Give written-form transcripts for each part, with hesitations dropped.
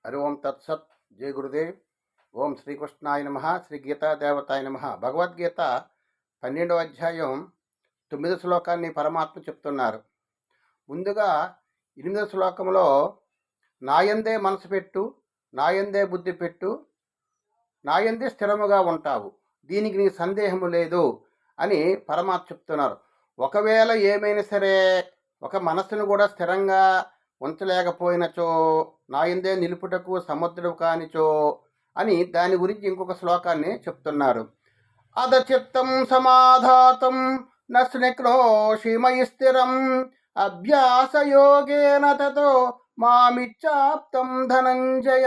హరి ఓం తత్సత్. జయ గురుదేవ్. ఓం శ్రీకృష్ణాయ నమ. శ్రీ గీతాదేవతాయ నమ. భగవద్గీత 12వ అధ్యాయం 9వ శ్లోకాన్ని పరమాత్మ చెప్తున్నారు. ముందుగా 8వ శ్లోకంలో నాయందే మనసు పెట్టు, నాయందే బుద్ధి పెట్టు, నాయందే స్థిరముగా ఉంటావు, దీనికి నీ సందేహము లేదు అని పరమాత్మ చెప్తున్నారు. ఒకవేళ ఏమైనా సరే ఒక మనసును కూడా స్థిరంగా ఉంచలేకపోయినచో నాయందే నిలుపుటకు సముద్రం కానిచో అని దాని గురించి ఇంకొక శ్లోకాన్ని చెప్తున్నారు. అదచిత్తం సమాధాతం నస్నిక్నోషిమయి స్థిరం అభ్యాసయోగేన తతో మామిచ్చాప్తం ధనంజయ.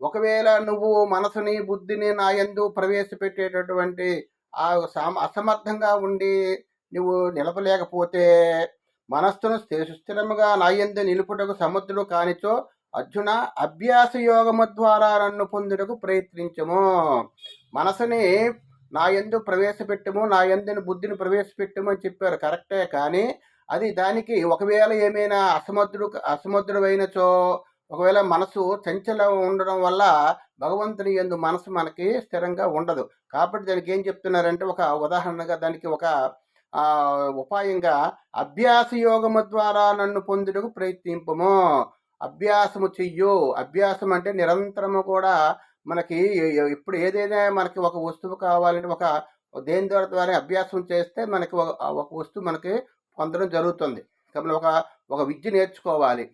ఒకవేళ నువ్వు మనసుని బుద్ధిని నాయందు ప్రవేశపెట్టేటటువంటి ఆ అసమర్థంగా ఉండి నువ్వు నిలపలేకపోతే మనస్సును సుస్థిరముగా నాయందు నిలుపుటకు సముద్రుడు కానిచో అర్జున అభ్యాస యోగము ద్వారా నన్ను పొందుటకు ప్రయత్నించము. మనసుని నాయందు ప్రవేశపెట్టము, నాయందుని బుద్ధిని ప్రవేశపెట్టము అని చెప్పారు, కరెక్టే. కానీ అది దానికి ఒకవేళ ఏమైనా అసమర్థుడైనచో, ఒకవేళ మనసు చంచలం ఉండడం వల్ల భగవంతుని యందు మనసు మనకి స్థిరంగా ఉండదు. కాబట్టి దానికి ఏం చెప్తున్నారంటే, ఒక ఉదాహరణగా దానికి ఒక ఉపాయంగా అభ్యాస యోగము ద్వారా నన్ను పొందుటకు ప్రయత్నింపము. అభ్యాసము చెయ్యు. అభ్యాసం అంటే నిరంతరము కూడా మనకి ఇప్పుడు ఏదైనా మనకి ఒక వస్తువు కావాలంటే ఒక దేని ద్వారా అభ్యాసం చేస్తే మనకి ఒక వస్తువు మనకి పొందడం జరుగుతుంది. కాబట్టి ఒక విద్య నేర్చుకోవాలి,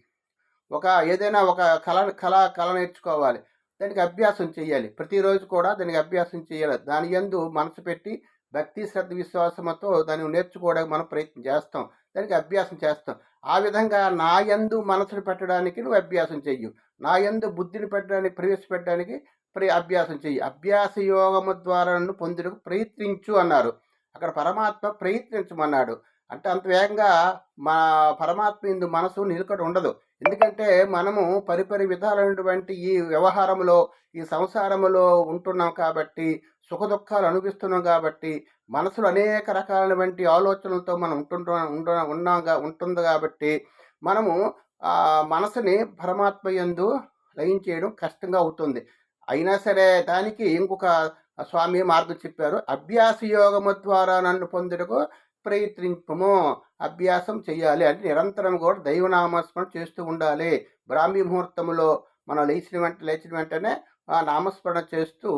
ఏదైనా ఒక కళ నేర్చుకోవాలి, దానికి అభ్యాసం చేయాలి. ప్రతిరోజు కూడా దానికి అభ్యాసం చేయాలి. దాని యందు మనసు పెట్టి భక్తి శ్రద్ధ విశ్వాసంతో దాన్ని నేర్చుకోవడానికి మనం ప్రయత్నం చేస్తాం, దానికి అభ్యాసం చేస్తాం. ఆ విధంగా నా యందు మనసును పెట్టడానికి నువ్వు అభ్యాసం చెయ్యు, నా యందు బుద్ధిని పెట్టడానికి ప్రవేశపెట్టడానికి అభ్యాసం చెయ్యి. అభ్యాస యోగము ద్వారా నన్ను పొందుటకు ప్రయత్నించు అన్నారు. అక్కడ పరమాత్మ ప్రయత్నించమన్నాడు. అంటే అంత వేగంగా మా పరమాత్మ ఇందు మనసు నిలకడ ఉండదు. ఎందుకంటే మనము పరిపరి విధాలైనటువంటి ఈ వ్యవహారంలో, ఈ సంసారములో ఉంటున్నాం కాబట్టి, సుఖ దుఃఖాలు అనుభవిస్తున్నాం కాబట్టి, మనసులో అనేక రకాలైనటువంటి ఆలోచనలతో మనం ఉంటుంది కాబట్టి మనము మనసుని పరమాత్మ యందు లయం చేయడం కష్టంగా అవుతుంది. అయినా సరే దానికి ఇంకొక స్వామి మార్గం చెప్పారు. అభ్యాస యోగము ద్వారా నన్ను పొందుటకు ప్రయత్నింపము. అభ్యాసం చేయాలి అంటే నిరంతరం కూడా దైవనామస్మరణ చేస్తూ ఉండాలి. బ్రాహ్మీ ముహూర్తంలో మనం లేచిన వెంటనే ఆ నామస్మరణ చేస్తూ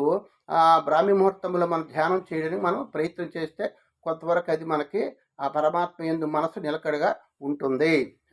బ్రాహ్మీ ముహూర్తంలో మనం ధ్యానం చేయడానికి మనం ప్రయత్నం చేస్తే కొంతవరకు అది మనకి ఆ పరమాత్మ యందు మనసు నిలకడగా ఉంటుంది.